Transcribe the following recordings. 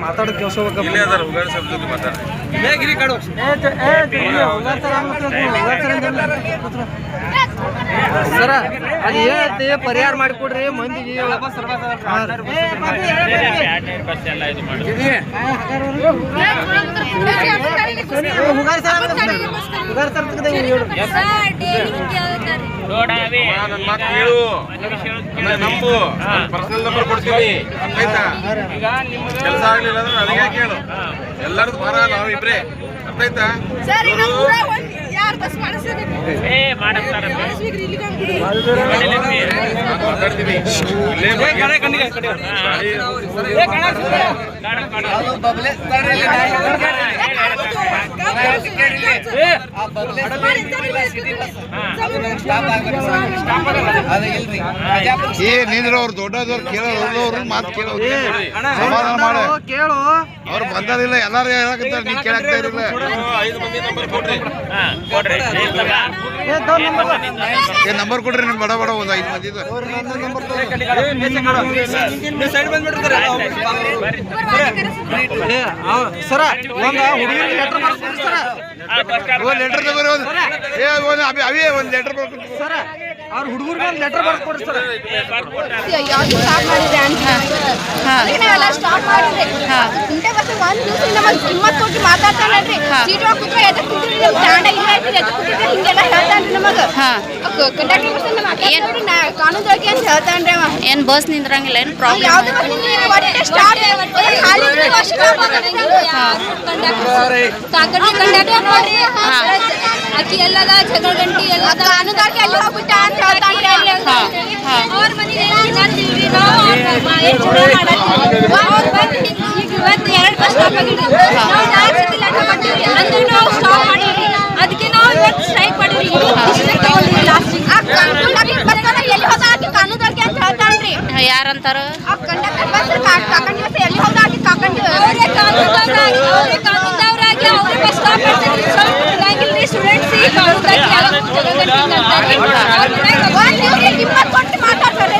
ಮಾತಾಡೋದು ಕೆಲಸ ಸರ ಅದು ಏನೈತಿ ಪರಿಹಾರ ಮಾಡಿಕೊಡ್ರಿ ಮಂದಿಗೆ. ನಂಬು ಪರ್ಸನಲ್ ನಂಬರ್ ಕೊಡ್ತೀವಿ ಆಯ್ತಾ. ಕೆಲಸ ಆಗ್ಲಿಲ್ಲ ಅಂದ್ರೆ ನನಗೆ ಕೇಳು. ಎಲ್ಲರದು ಬರ ನಾವಿಬ್ರೆ ಅರ್ಥಾಯ್ತಾ. ಮಾತಾಡ್ತೀವಿ ನಿಂದ್ರವ್ರು ದೊಡ್ಡದವ್ರು ಕೇಳೋರು ಮಾತು ಕೇಳೋರು ಸಮಾಧಾನ ಮಾಡ ಕೇಳು. ಅವ್ರು ಬಂದದಿಲ್ಲ ಎಲ್ಲಾರು ಹೇಳಕತ್ತಾರ ನೀ ಕೇಳಕ್ತಾ ಇರಲಿಲ್ಲ. 5 ಮಂದಿ ನಂಬರ್ ಕೊಡ್ರಿ. ನಂಬರ್ ಕೊಡ್ರಿ ನಿಮ್ ಬಡ ಬಡ ಒಂದು 5 ಮಂದಿ ಸರ ಲೆಟರ್ ತಗೋರಿ. ಅವೇ ಒಂದು ಲೆಟರ್ ಬರ್ಕೊಂಡು ಸರ ಅವ್ರ ಹುಡುಗರಿಗೆ ಒಂದು ಲೆಟರ್ ಬರ್ದು ಕೊಡ್ರಿ ಸರ್. ಯಾವ್ದು ಸ್ಟಾಪ್ ಮಾಡಿದ್ರೆ ಅಂತ ಎಲ್ಲ ಸ್ಟಾಪ್ ಮಾಡಿದ್ರೆ ಕುಂಟೆ ಬಸ್ ಒಂದ್ ದಿವಸ ನಮಗೆ ಕಿಮ್ಮತ್ ಕೊಟ್ಟು ಮಾತಾಡ್ತಾನಲ್ರಿ. ಸೀಟ್ ಒಳಗೆ ಕೂತ್ರೆ ಎದಕ್ಕೆ ಕೂತ್ರಿ ನೀವು ಸ್ಟ್ಯಾಂಡ ಇಲ್ಲ ಐತಿ ಎದಕ್ಕೆ ಕೂತಿದ್ರೆ ಹಿಂಗೆಲ್ಲ ಹೇಳ್ತಾನ್ರಿ ನಮಗೆ. ಕಂಡಕ್ಟರ್ ಬಸ್ ಮಾತಾಡ್ರಿ ನಾ ಕಾನೂನದೊಳಗೆ ಅಂತ ಹೇಳ್ತಾನ್ರಿ ಅವ. ಏನ್ ಬಸ್ ನಿಂದ್ರಂಗಿಲ್ಲ ಏನು ಪ್ರಾಬ್ಲಮ್? ಯಾವ್ದು ಬಸ್ ಒಟ್ಟೆ ಸ್ಟಾಪ್ ಖಾಲಿ ಕಂಡಕ್ಟರ್ ನೋಡ್ರಿ ಅಕ್ಕಿ ಎಲ್ಲದ ಜಗಳ ಗಂಟಿ ಎಲ್ಲ ಕಾನೂನದೊಳಗೆ ಅಲ್ಲಿ ಹೋಗ್ಬಿಟ್ಟ ಅಂತ ಹೇಳ್ತಾನ್ರಿ. ಅವ್ರ ಮನೆಗೆ ತಿಳ್ರಿ ನಾವು ಇವತ್ತು 2 ಬಸ್ ಸ್ಟಾಪ್ ಆಗಿದ್ವಿ. ನಾವು 4 ಸತಿ ಲೆಟರ್ ಕೊಟ್ಟಿವಿ ಅಂದ್ರೆ ನಾವು ಸ್ಟಾಪ್ ಮಾಡಿದ್ವಿ. ಅದಕ್ಕೆ ನಾವು ಇವತ್ತು ಸ್ಟ್ರೈಕ್ ಮಾಡಿದ್ವಿ. ತಗೊಂಡಿವಿ ಲಾಸ್ಟಿಗೆ. ಎಲ್ಲಿ ಹೋದ ಆಕಿ ಕಾನೂನದೊಳಗೆ ಅಂತ ಹೇಳ್ತಾನ್ರಿ. ಯಾರಂತಾರ? ಆ ಕಂಡಕ್ಟರ್ ಬಸ್ ಕಾಕಂಡಿ ಬಸ್ ಎಲ್ಲಿ ಹೋದ ಆಕಿ ಕಾಕಂಡಿ ಅವರೇ ಕಾನೂನದವರಾಗಿ ಅವರೇ ಬಸ್ ಸ್ಟಾಪ್ ಮಾಡ್ತಿದ್ರಿ. ಇಲ್ಲಾಂಗಿಲ್ರಿ ಸ್ಟೂಡೆಂಟ್ಸ್ ಈ ಕಾನೂನದಾಗಿ ಕಿಮ್ಮತ್ ಕೊಟ್ಟು ಮಾತಾಡ್ತಾರೆ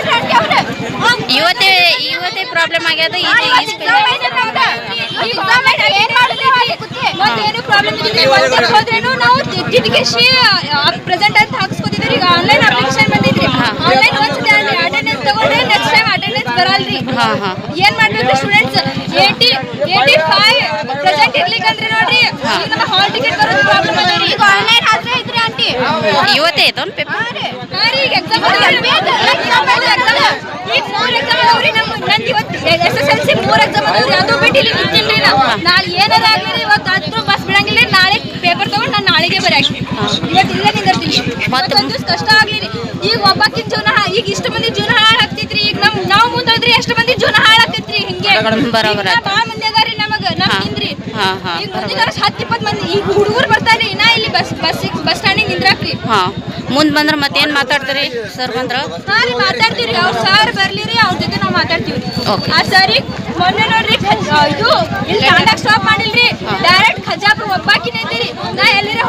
ಇವತ್ತೇ ಪ್ರಾಬ್ಲಮ್ ಆಗ್ಯದ. ಏನು ಪ್ರಾಬ್ಲಮ್ ಹೋದ್ರೇನು ನಾವು ತಿದ್ದಿಗೆಸಿ ಪ್ರೆಸೆಂಟ್ ಅಂತ ಹಾಕ್ಸ್ಕೊತಿದ್ರಿ. ಈಗ ಆನ್ಲೈನ್ ಅಪ್ಲಿಕೇಶನ್ ಬಂದಿದ್ರಿ. ಆನ್ಲೈನ್ ಒಂದ್ಸತಿ ಅಟೆಂಡೆನ್ಸ್ ತಗೊಂಡ್ರೆ ನೆಕ್ಸ್ಟ್ ಟೈಮ್ ಅಟೆಂಡೆನ್ಸ್ ಬರಲ್ರಿ. ಏನ್ ಮಾಡ್ಬೇಕ್ರಿ ಸ್ಟೂಡೆಂಟ್ಸ್ 85 ಪ್ರೆಸೆಂಟ್ ಇರ್ಲಿಕ್ಕಂದ್ರಿ ನೋಡ್ರಿ. ಈಗ ನಮ್ಮ ಹಾಲ್ ಟಿಕೆಟ್ ಬರೋದು ಪ್ರಾಬ್ಲಮ್ ಅದ. ಈಗ ಆನ್ಲೈನ್ ಆದ್ರೆ ಇದ್ರಿ ಆಂಟಿ ಇವತ್ತೇ ಐತೊಂದು ಪೇಪರ್. ಈಗ ಎಕ್ಸಾಮ್ ಈಗ 4 ಎಕ್ಸಾಮ್ ಅದಾವ್ರಿ. ನಂದು ಇವತ್ತು SSLC 3 ಎಕ್ಸಾಮ್ ಅದಾವ್ರಿ. ಅದು ಬಿಟ್ಟು ಇಲ್ಲಿ ನಿಂತಿಲ್ರಿ ನಾವು. ನಾಳೆ ಏನಾರ ಆಗ್ಲಿ ಇವತ್ತು ಹತ್ತು ಬಸ್ ಬಿಡಂಗಿಲ್ಲ. ನಾಳೆ ಪೇಪರ್ ತಗೊಂಡು ನಾನು ನಾಳೆಗೆ ಬರಾಕ್ರಿ. ಇವತ್ತು ಇಲ್ಲೇ ನಿಂದಿರ್ತೀನಿ. ಮತ್ತೊಂದು ದಿವಸ ಕಷ್ಟ ಆಗ್ಲಿರಿ. ಈಗ ಒಬ್ಬಾಕಿನ ಜೀವನ ಈಗ ಇಷ್ಟು ಮಂದಿ ಜೀವನ ಹಾಳಾಗ್ತಿದ್ರಿ. ಈಗ ನಾವು ಮುಂದೋದ್ರಿ ಎಷ್ಟು ಮಂದಿ ಜೀವನ ಹಾಳಾಗ್ತಿದ್ರಿ. ಹಿಂಗೆ ಭಾಳ ಮಂದಿ ಅದಾರಿ ನಮಗ ನಿಂದ್ರಿ. ಈಗ ಮುಂದಿನ 10-20 ಮಂದಿ ಈಗ ಹುಡುಗರು ಬರ್ತಾರ್ರಿ. ಇನ್ನ ಇಲ್ಲಿ ಬಸ್ ಸ್ಟ್ಯಾಂಡಿಗೆ ನಿಂದ್ರಾಕ್ರಿ. ಮುಂದ್ ಬಂದ್ರ ಮತ್ತೇನ್ ಮಾತಾಡ್ತೀರಿ? ಸರ್ ಬಂದ್ರ ರೀ ಮಾತಾಡ್ತೀವ್ರಿ. ಅವ್ರ ಸರ್ ಬರ್ಲಿರಿ, ಅವ್ರ ಜೊತೆ ನಾವು ಮಾತಾಡ್ತೀವ್ರಿ. ಆ ಸರಿ ಮೊನ್ನೆ ನೋಡ್ರಿ ಇದು ಇಲ್ಲಿ ಸ್ಟ್ಯಾಂಡಾಗ ಸ್ಟಾಪ್ ಮಾಡಿಲ್ರಿ. ಡೈರೆಕ್ಟ್ ಖಜಾಪುರ ಒಬ್ಬಾಕಿ ನಿಂತಿರಿ. ನಾ ಎಲ್ಲಿರ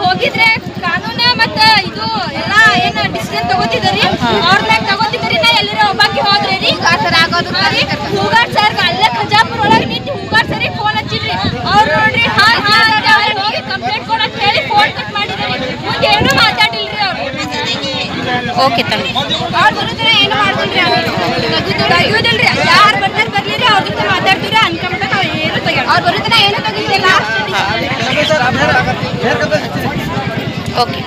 ಹೋಗಿದ್ರೆ ಕಾನೂನ ಮತ್ತ ಇದು ಎಲ್ಲಾ ಏನ್ ಡಿಸಿಷನ್ ತಗೋತಿದ್ರಿ ಅವ್ರ ಮ್ಯಾಗ ತಗೋತಿದ್ರಿ. ನಾ ಎಲ್ಲಿರ ಒಬ್ಬಾಕಿ ಹೋದ್ರಿ ರೀ ಹೂಗಾಡ್ ಸರ್ ಅಲ್ಲೇ ಖಜಾಪುರ ಒಳಗೆ ನಿಂತು ಹೂಗಾಡ್ ಸರಿ ಫೋನ್ ಹಚ್ಚಿದ್ರಿ. ಅವ್ರು ನೋಡ್ರಿ ಹೋಗಿ ಕಂಪ್ಲೇಂಟ್ ಕೊಡಂತ ಹೇಳಿ ಫೋನ್ ಕಟ್ ಮಾಡಿದ್ರಿ. ಮುಂದೆ ಏನೂ ಮಾತಾಡಿಲ್ರಿ ಅವ್ರು. ಓಕೆ ತಂಗಿ ಅವ್ರ ವಿರುದ್ಧ ಏನು ಮಾಡ್ತಿಲ್ರಿ. ತೆಗಿಯೋದಿಲ್ರಿ. ಯಾರು ಬರ್ತಾರೆ ಬರ್ಲಿರಿ. ಅವ್ರ ಜೊತೆ ಮಾತಾಡ್ತೀರಿ. ಅನ್ಕೊಂಡ್ರೆ ನಾವು ಏನು ತೆಗಿಯೋಣ. ಅವ್ರ ವಿರುದ್ಧ ಏನು ತೆಗಿಲಿಲ್ಲ. ಓಕೆ.